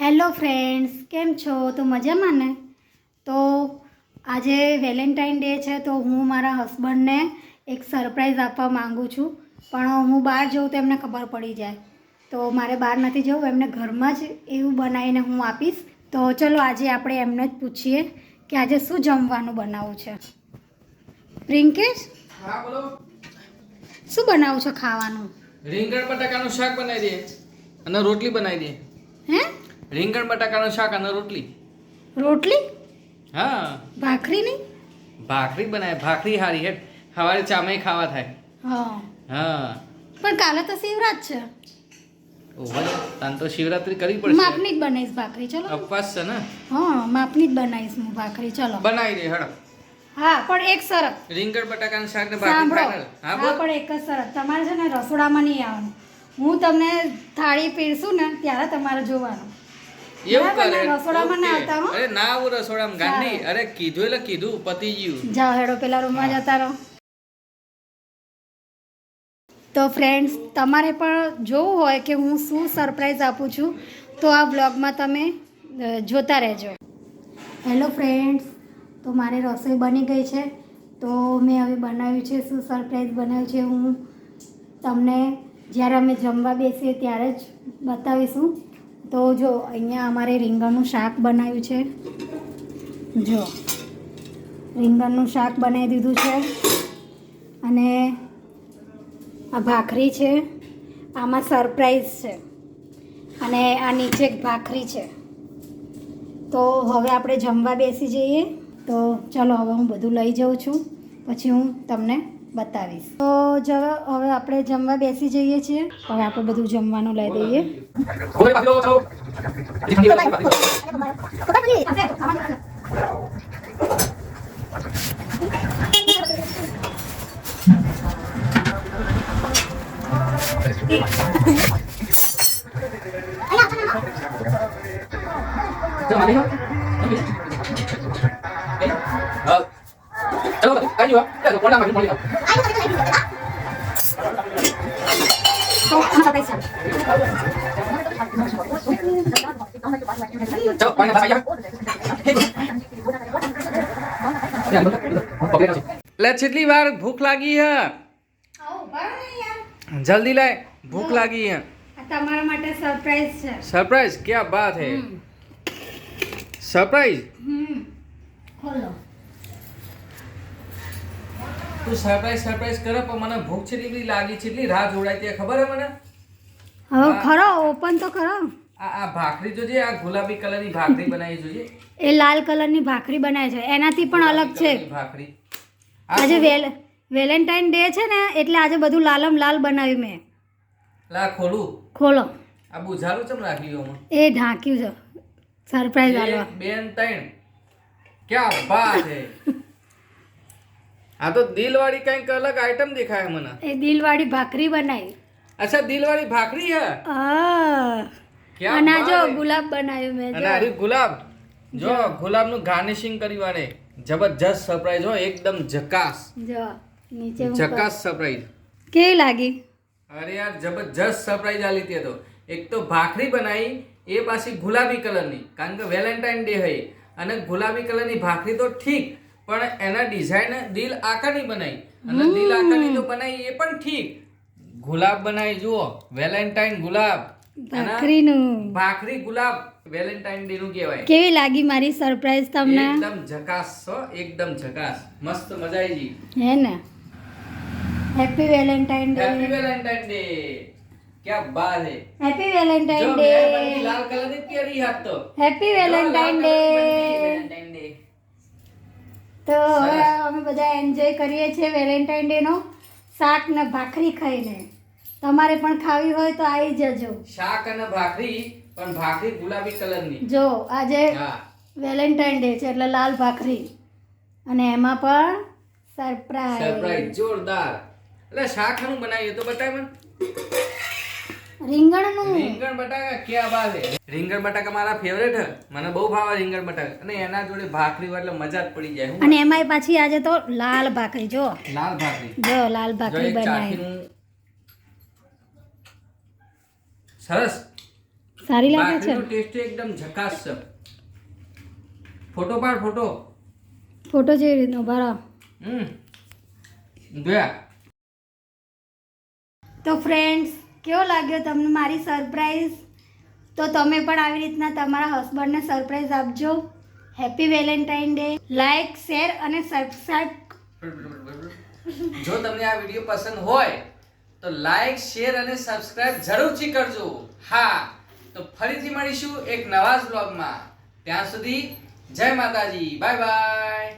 Hello friends, કેમ છો? તો મજામાં ને? તો આજે વેલેન્ટાઇન ડે છે, તો હું મારા હસબન્ડને એક સરપ્રાઈઝ આપવા માગું છું. પણ હું બહાર જઉં તો એમને ખબર પડી જાય, તો મારે બહાર નથી જવું, એમને ઘરમાં જ એવું બનાવીને હું આપીશ. તો ચલો આજે આપણે એમને જ પૂછીએ કે આજે શું જમવાનું બનાવવું છે. રિંકેશ, હા બોલો. શું બનાવું છો ખાવાનું? રીંગણ બટાકાનું શાક બનાવી દે અને રોટલી બનાવી દે. હે? રીંગણ બટાકાનું શાક અને રોટલી. રોટલી? હા, ભાખરી નહીં? ભાખરી બનાવે. ભાખરી હારી હેઠ સવારે ચામે ખાવા થાય. હા, હા, પણ કાલે તો શિવરાત છે. ઓહો, તાન તો શિવરાત્રી કરવી પડશે. માપની જ બનાવીશ ભાખરી, ચલો. ઉપવાસ છે ને? હા, માપની જ બનાવીશ હું ભાખરી, ચલો. બનાવી દે હળ. હા, પણ એક શરત. રીંગણ બટાકાનું શાક ને ભાખરી સાંભળો. ફાઇનલ. હા હા, બોલ. પણ એક જ શરત. તમારે છે ને રસોડામાં નહીં આવવાનું. હું તમને થાળી પીરસું ને ત્યારે તમારે જોવાનું. એવું બરાબર ને? કરે. રસોડામાં ના આવતા, હો. અરે ના આવું રસોડામાં ગાંડી. સારું. અરે કીધું એટલે કીધું, પતી ગયું. જાઓ હેડો પેલા રૂમમાં જતા રહો. તો ફ્રેન્ડ્સ, તમારે પણ જોવું હોય કે હું શું સરપ્રાઈઝ આપું છું, તો આ બ્લોગમાં તમે જોતા રહેજો. હેલો ફ્રેન્ડ્સ, તો મારે રસોઈ બની ગઈ છે. તો મેં હવે બનાવ્યું છે, શું સરપ્રાઈઝ બનાવ્યું છે હું તમને જ્યારે અમે જમવા બેસીએ ત્યારે જ બતાવીશું. તો જો અહીંયા અમારે રીંગણનું શાક બનાવ્યું છે. જો રીંગણનું શાક બનાવી દીધું છે, અને આ ભાખરી છે. આમાં સરપ્રાઈઝ છે, અને આ નીચે એક ભાખરી છે. તો હવે આપણે જમવા બેસી જઈએ. તો ચલો હવે હું બધું લઈ જાઉં છું, પછી હું તમને બતાવીશ. તો ચલો હવે આપણે જમવા બેસી જઈએ છીએ. હવે આપણે બધું જમવાનું લઈ દઈએ. ચલો કઈ વા ચાલો કોડા માં મળી તો આમાં સરપ્રાઈઝ છે. ચલો પાણી પાઈ જા લે કેટલી વાર ભૂખ લાગી હે? આવો બરાબર ને યાર. જલ્દી લાય, ભૂખ લાગી હે. આ તમારા માટે સરપ્રાઈઝ છે. સરપ્રાઈઝ क्या बात है? સરપ્રાઈઝ ખોલો. તું સરપ્રાઈઝ કરે પણ મને ભૂખ છેટલી લાગી છેટલી રાહ જોડાઈ તે ખબર હે મને? હવે ખરો ઓપન તો ખરો. આ ભાખરી જોજે, આ ગુલાબી કલરની ભાખરી બનાવી જોજે. એ લાલ કલરની ભાખરી બનાવે છે, એનાથી પણ અલગ છે. ભાખરી આજે વેલેન્ટાઇન ડે છે ને, એટલે આજે બધું લાલમ લાલ બનાવ્યું મેં. લા ખોલું. ખોલો. આ બુઝારું ચમ રાખ્યું આમાં? એ ઢાંક્યું છે સરપ્રાઈઝ આલવા. 1 2 3 क्या बात है? આ તો દિલવાળી કંઈક અલગ આઈટમ દેખાય મને. એ દિલવાળી ભાખરી બનાવી. અચ્છા, દિલવાળી ભાખરી હે. क्या અને बात જો है? ગુલાબ બનાવ્યું મેં. અને આ ગુલાબ જો ગુલાબનું ગાર્નિશિંગ કરી વાળે જબરજસ્ત સરપ્રાઈઝ હો, એકદમ ઝકાસ. જો નીચે ઝકાસ સરપ્રાઈઝ. કેવી લાગી? અરે યાર જબરજસ્ત સરપ્રાઈઝ આલી તે તો. એક તો ભાખરી બનાવી, એ પાછી ગુલાબી કલરની, કારણ કે વેલેન્ટાઇન ડે હે. અને ગુલાબી કલરની ભાખરી તો ઠીક, પણ એના ડિઝાઇન દિલ આકારની બનાવી. અને દિલ આકારની તો બનાવી એ પણ ઠીક, ગુલાબ બનાવી જુઓ, વેલેન્ટાઇન ગુલાબ. ભાખરીનું ભાખરી ગુલાબ વેલેન્ટાઇન ડે નું કહેવાય. કેવી લાગી મારી સરપ્રાઈઝ તમને? એકદમ ઝકાસ હો, એકદમ ઝકાસ, મસ્ત મજા આવી ગઈ. હે ને? Happy Valentine day. Happy Valentine day. क्या बात है? હેપી વેલેન્ટાઇન જો ડે. મહેરબાની લાલ કલરની કેરી હાથ તો. Happy Valentine day. Valentine day. તો હવે સરસ. અમે બધા એન્જોય કરીએ છીએ વેલેન્ટાઇન ડે નો, શાક ને ભાખરી ખાઈને. તમારે પણ ખાવી હોય તો આવી જજો. શાક અને ભાખરી, પણ ભાખરી ગુલાબી કલરની. જો આજે હા, વેલેન્ટાઇન ડે છે એટલે લાલ ભાખરી, અને એમાં પણ સરપ્રાઈઝ સરપ્રાઈઝ જોરદાર. એટલે શાક નું બનાવ્યું તો બતાય મને. રીંગણનું. રીંગણ બટાકા ક્યાં બાત હે? રીંગણ બટાકા મારા ફેવરેટ હે, મને બહુ ભાવે રીંગણ બટાકા. અને એના જોડે ભાખરી હોય એટલે મજા જ પડી જાય. અને એમાંય પાછી આજે તો લાલ ભાખરી. જો લાલ ભાખરી. જો લાલ જો ભાખરી એક બનાવી. ચાખીનું સરસ. સારી લાગે છે ભાખરીનો ટેસ્ટ એકદમ ઝકાસ છે. ફોટો પાડ ફોટો. ફોટો જેવી રીતનો બરાબર. જોયા. તો ફ્રેન્ડ્સ, કેવો લાગ્યો તમને મારી સરપ્રાઈઝ? તો તમે પણ આવી રીતના તમારા હસબન્ડને સરપ્રાઈઝ આપજો. Happy Valentine day. Like, share અને સબસ્ક્રાઈબ. જો તમને આ વિડીયો પસંદ હોય તો લાઈક, શેર અને સબસ્ક્રાઇબ જરૂરથી કરજો. હા, તો ફરીથી મળીશું એક નવા જ બ્લોગમાં. ત્યાં સુધી જય માતાજી. Bye bye.